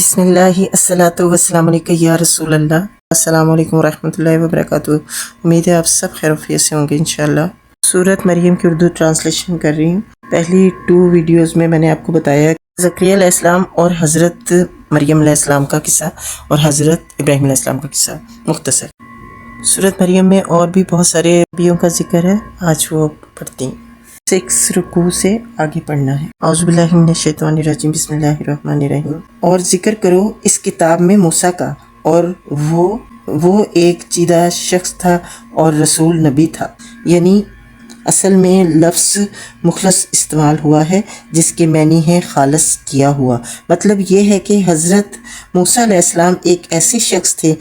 بسم اللہ الصلاۃ والسلام علیکم یا رسول اللہ۔ السلام علیکم ورحمۃ اللہ وبرکاتہ۔ امید ہے آپ سب خیر و عافیت سے ہوں گے انشاءاللہ۔ سورۃ مریم کی اردو ٹرانسلیشن کر رہی ہوں۔ پہلی 2 ویڈیوز میں نے آپ کو بتایا زکریا علیہ السلام اور حضرت مریم علیہ السلام کا قصہ اور حضرت ابراہیم علیہ السلام کا قصہ مختصر۔ سورۃ مریم میں اور بھی بہت سارے نبیوں کا ذکر ہے، آج وہ پڑھتی ہیں۔ 6 رکوع سے آگے پڑھنا ہے۔ اعوذ باللہ من الشیطان الرجیم، بسم اللہ الرحمن الرحیم۔ اور ذکر کرو اس کتاب میں موسیٰ کا، اور وہ ایک چیدہ شخص تھا اور رسول نبی تھا، یعنی اصل میں لفظ مخلص استعمال ہوا ہے جس کے معنی ہے خالص کیا ہوا۔ مطلب یہ ہے کہ حضرت موسیٰ علیہ السلام ایک ایسے شخص تھے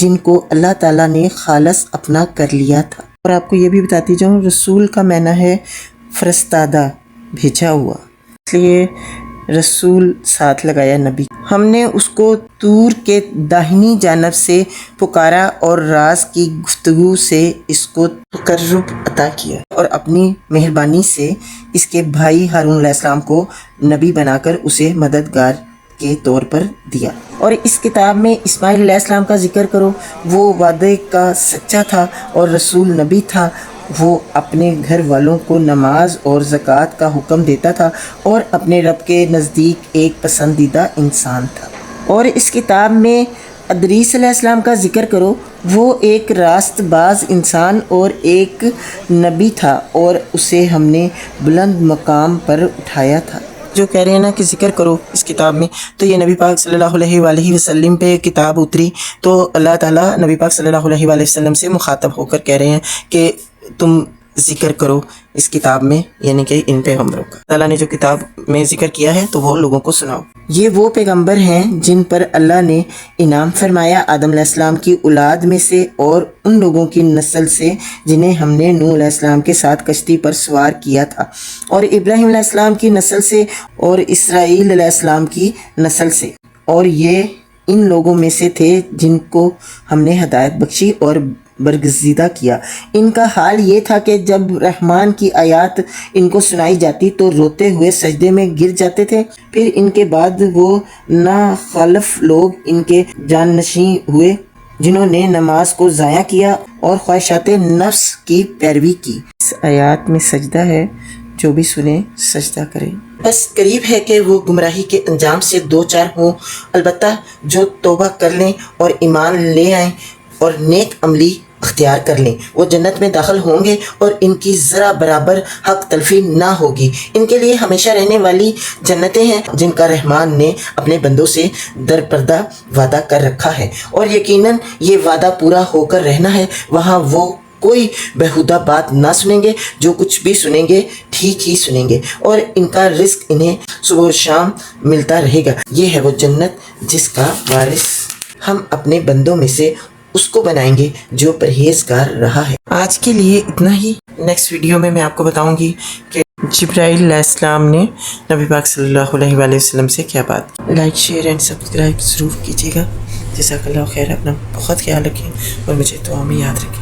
جن کو اللہ تعالیٰ نے خالص اپنا کر لیا تھا۔ اور آپ کو یہ بھی بتاتی جاؤں، رسول کا معنی ہے فرستادہ، بھیجا ہوا، اس لیے رسول ساتھ لگایا نبی۔ ہم نے اس کو طور کے داہنی جانب سے پکارا اور راز کی گفتگو سے اس کو تقرب عطا کیا، اور اپنی مہربانی سے اس کے بھائی ہارون علیہ السلام کو نبی بنا کر اسے مددگار کے طور پر دیا۔ اور اس کتاب میں اسماعیل علیہ السلام کا ذکر کرو، وہ وعدے کا سچا تھا اور رسول نبی تھا۔ وہ اپنے گھر والوں کو نماز اور زکوٰۃ کا حکم دیتا تھا اور اپنے رب کے نزدیک ایک پسندیدہ انسان تھا۔ اور اس کتاب میں ادریس علیہ السلام کا ذکر کرو، وہ ایک راست باز انسان اور ایک نبی تھا، اور اسے ہم نے بلند مقام پر اٹھایا تھا۔ جو کہہ رہے ہیں نا کہ ذکر کرو اس کتاب میں، تو یہ نبی پاک صلی اللہ علیہ وآلہ وسلم پہ کتاب اتری، تو اللہ تعالیٰ نبی پاک صلی اللہ علیہ وآلہ وسلم سے مخاطب ہو کر کہہ رہے ہیں کہ تم ذکر کرو اس کتاب میں، یعنی کہ ان پیغمبروں کا اللہ نے جو کتاب میں ذکر کیا ہے تو وہ لوگوں کو سناؤ۔ یہ وہ پیغمبر ہیں جن پر اللہ نے انعام فرمایا آدم علیہ السلام کی اولاد میں سے اور ان لوگوں کی نسل سے جنہیں ہم نے نوح علیہ السلام کے ساتھ کشتی پر سوار کیا تھا، اور ابراہیم علیہ السلام کی نسل سے اور اسرائیل علیہ السلام کی نسل سے، اور یہ ان لوگوں میں سے تھے جن کو ہم نے ہدایت بخشی اور برگزیدہ کیا۔ ان کا حال یہ تھا کہ جب رحمان کی آیات ان کو سنائی جاتی تو روتے ہوئے سجدے میں گر جاتے تھے۔ پھر ان کے بعد وہ ناخلف لوگ ان کے جانشین ہوئے جنہوں نے نماز کو ضائع کیا اور خواہشات نفس کی پیروی کی۔ اس آیات میں سجدہ ہے، جو بھی سنے سجدہ کرے۔ بس قریب ہے کہ وہ گمراہی کے انجام سے 2-4 ہوں، البتہ جو توبہ کر لیں اور ایمان لے آئیں اور نیک عملی اختیار کر لیں، وہ جنت میں داخل ہوں گے اور ان کی ذرا برابر حق تلفی نہ ہوگی۔ ان کے لیے ہمیشہ رہنے والی جنتیں ہیں جن کا رحمان نے اپنے بندوں سے درپردہ وعدہ کر رکھا ہے، اور یقیناً یہ وعدہ پورا ہو کر رہنا ہے۔ وہاں وہ کوئی بیہودہ بات نہ سنیں گے، جو کچھ بھی سنیں گے ٹھیک ہی سنیں گے، اور ان کا رزق انہیں صبح و شام ملتا رہے گا۔ یہ ہے وہ جنت جس کا وارث ہم اپنے بندوں میں سے اس کو بنائیں گے جو پرہیزگار رہا ہے۔ آج کے لیے اتنا ہی۔ نیکسٹ ویڈیو میں آپ کو بتاؤں گی کہ جبرائیل علیہ السلام نے نبی پاک صلی اللہ علیہ وآلہ وسلم سے کیا بات۔ لائک، شیئر اینڈ سبسکرائب ضرور کیجیے گا۔ جزاک اللہ خیر، اپنا بہت خیال رکھیں اور مجھے دعا میں یاد رکھیں۔